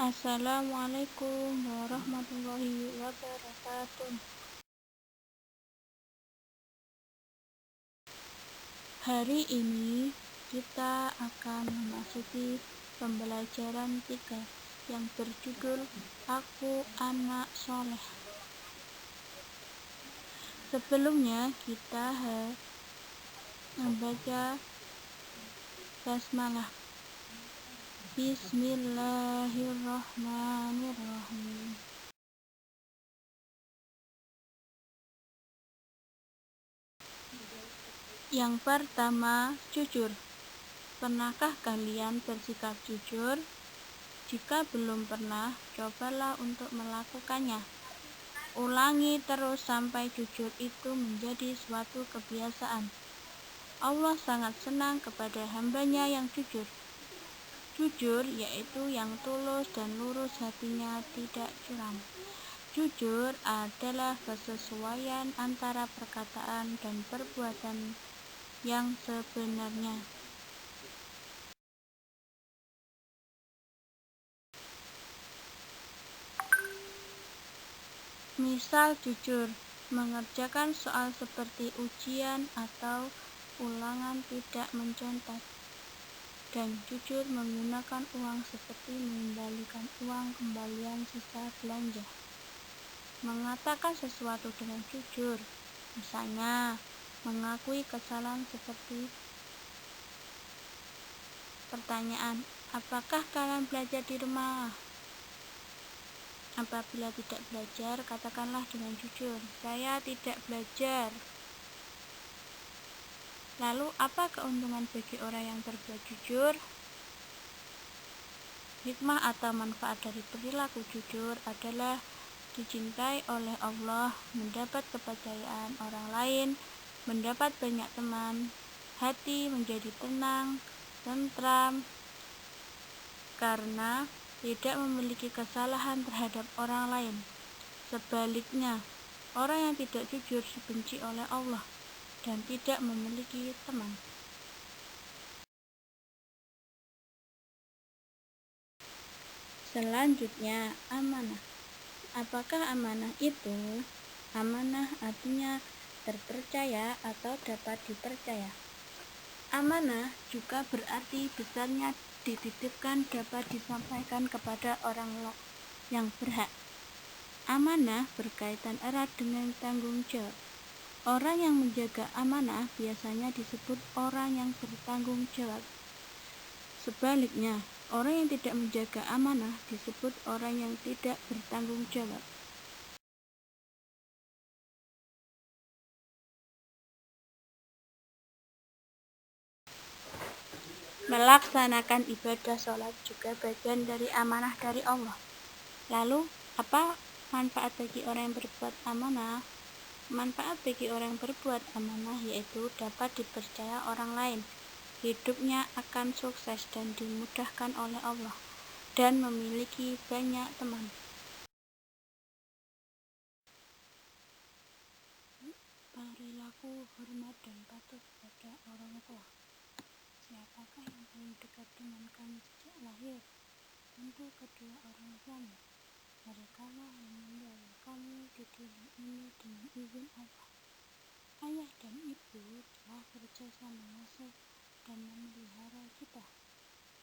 Assalamualaikum warahmatullahi wabarakatuh. Hari ini kita akan memasuki pembelajaran 3 yang berjudul Aku Anak Soleh. Sebelumnya kita membaca basmalah. Bismillahirrahmanirrahim. Yang pertama, jujur. Pernahkah kalian bersikap jujur? Jika belum pernah, cobalah untuk melakukannya. Ulangi terus sampai jujur itu menjadi suatu kebiasaan. Allah sangat senang kepada hambanya yang jujur. Jujur yaitu yang tulus dan lurus hatinya, tidak curam. Jujur adalah kesesuaian antara perkataan dan perbuatan yang sebenarnya. Misal jujur, mengerjakan soal seperti ujian atau ulangan tidak mencontek, dan jujur menggunakan uang seperti mengembalikan uang kembalian sisa belanja. Mengatakan sesuatu dengan jujur, misalnya mengakui kesalahan seperti pertanyaan, apakah kalian belajar di rumah? Apabila tidak belajar, katakanlah dengan jujur, saya tidak belajar. Lalu, apa keuntungan bagi orang yang berbuat jujur? Hikmah atau manfaat dari perilaku jujur adalah dicintai oleh Allah, mendapat kepercayaan orang lain, mendapat banyak teman, hati menjadi tenang, tentram, karena tidak memiliki kesalahan terhadap orang lain. Sebaliknya, orang yang tidak jujur dibenci oleh Allah dan tidak memiliki teman. Selanjutnya, amanah. Apakah amanah itu? Amanah artinya terpercaya atau dapat dipercaya. Amanah juga berarti besarnya dititipkan, dapat disampaikan kepada orang yang berhak. Amanah berkaitan erat dengan tanggung jawab. Orang yang menjaga amanah biasanya disebut orang yang bertanggung jawab. Sebaliknya, orang yang tidak menjaga amanah disebut orang yang tidak bertanggung jawab. Melaksanakan ibadah sholat juga bagian dari amanah dari Allah. Lalu, apa manfaat bagi orang yang berbuat amanah? Manfaat bagi orang yang berbuat amanah yaitu dapat dipercaya orang lain, hidupnya akan sukses dan dimudahkan oleh Allah, dan memiliki banyak teman. Perilaku hormat dan patuh kepada orang tua. Siapakah yang paling dekat dengan kamu sejak lahir? Tentu kedua orang tuamu. Mereka lah yang membawa kamu di dunia ini dengan izin Allah. Ayah dan ibu telah berjasa mengasuh dan memelihara kita.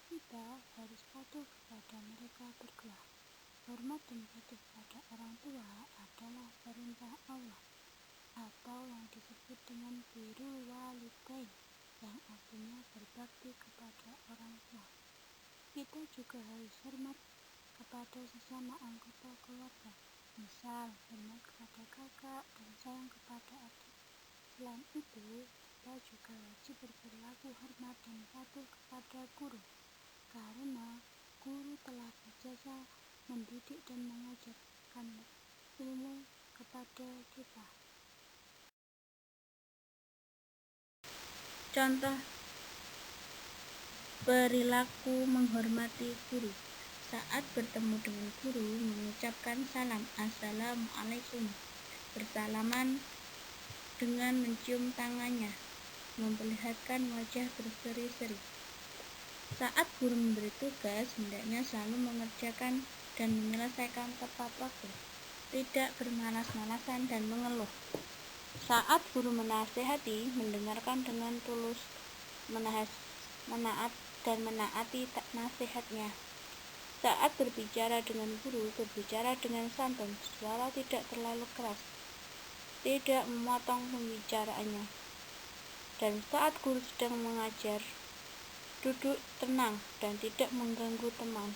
Kita harus patuh kepada mereka berdua. Hormat dan patuh pada orang tua adalah perintah Allah, atau yang disebut dengan birrul walidain, yang artinya berbakti kepada orang tua. Kita juga harus hormat kepada sesama anggota keluarga, misal hormat kepada kakak dan sayang kepada adik. Selain itu, kita juga wajib berperilaku hormat dan patuh kepada guru, karena guru telah berjasa mendidik dan mengajarkan ilmu kepada kita. Contoh perilaku menghormati guru. Saat bertemu dengan guru, mengucapkan salam, Assalamualaikum, bersalaman dengan mencium tangannya, memperlihatkan wajah berseri-seri. Saat guru memberi tugas, hendaknya selalu mengerjakan dan menyelesaikan tepat waktu, tidak bermalas-malasan dan mengeluh. Saat guru menasehati, mendengarkan dengan tulus, menaat dan menaati nasihatnya. Saat berbicara dengan guru, berbicara dengan santun, suara tidak terlalu keras, tidak memotong pembicaraannya. Dan saat guru sedang mengajar, duduk tenang dan tidak mengganggu teman,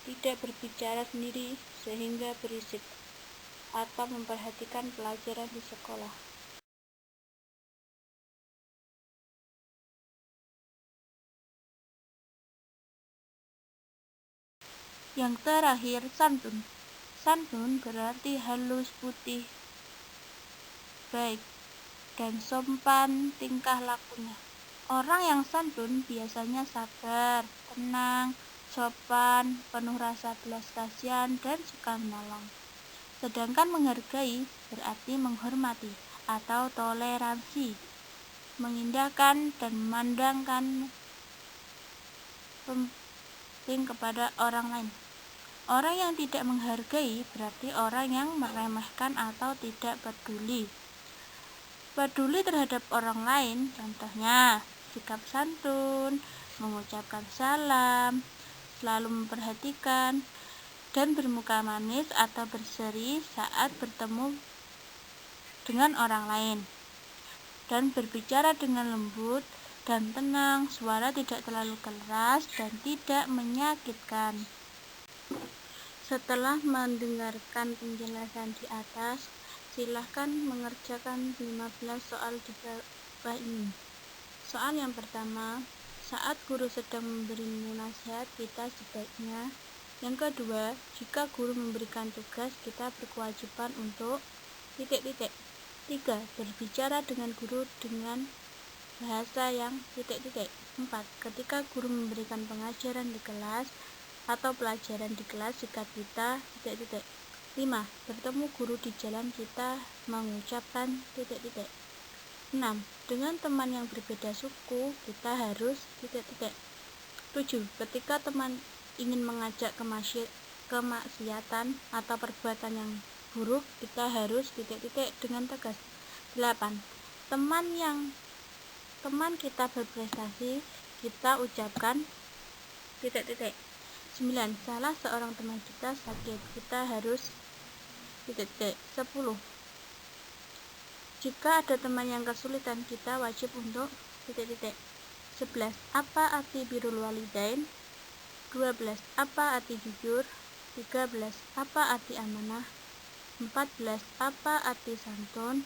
tidak berbicara sendiri sehingga berisik, atau memperhatikan pelajaran di sekolah. Yang terakhir, santun. Santun berarti halus, putih, baik, dan sopan tingkah lakunya. Orang yang santun biasanya sabar, tenang, sopan, penuh rasa belas kasihan, dan suka menolong. Sedangkan menghargai berarti menghormati atau toleransi, mengindahkan dan memandangkan penting kepada orang lain. Orang yang tidak menghargai berarti orang yang meremehkan atau tidak peduli. Peduli terhadap orang lain, contohnya sikap santun, mengucapkan salam, selalu memperhatikan, dan bermuka manis atau berseri saat bertemu dengan orang lain, dan berbicara dengan lembut dan tenang, suara tidak terlalu keras dan tidak menyakitkan. Setelah mendengarkan penjelasan di atas, silahkan mengerjakan 15 soal di bawah ini. Soal yang pertama, saat guru sedang memberi nasihat, kita sebaiknya. Yang kedua, jika guru memberikan tugas, kita berkewajiban untuk titik-titik. 3. Berbicara dengan guru dengan bahasa yang titik-titik. 4. Ketika guru memberikan pengajaran di kelas atau pelajaran di kelas, sikap kita titik-titik. 5. Bertemu guru di jalan, kita mengucapkan titik-titik. 6. Dengan teman yang berbeda suku, kita harus titik-titik. 7. Ketika teman ingin mengajak kemaksiatan atau perbuatan yang buruk, kita harus titik-titik dengan tegas. 8. Teman kita berprestasi, kita ucapkan titik-titik. 9. Salah seorang teman kita sakit, kita harus titik-titik. 10. Jika ada teman yang kesulitan, kita wajib untuk titik-titik. 11. Apa arti birrul walidain? 12. Apa arti jujur? 13. Apa arti amanah? 14. Apa arti santun?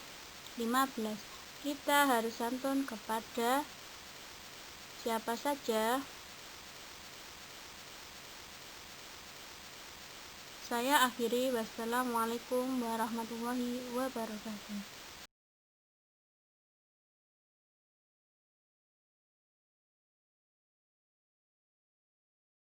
15. Kita harus santun kepada siapa saja. Saya akhiri. Wassalamualaikum warahmatullahi wabarakatuh.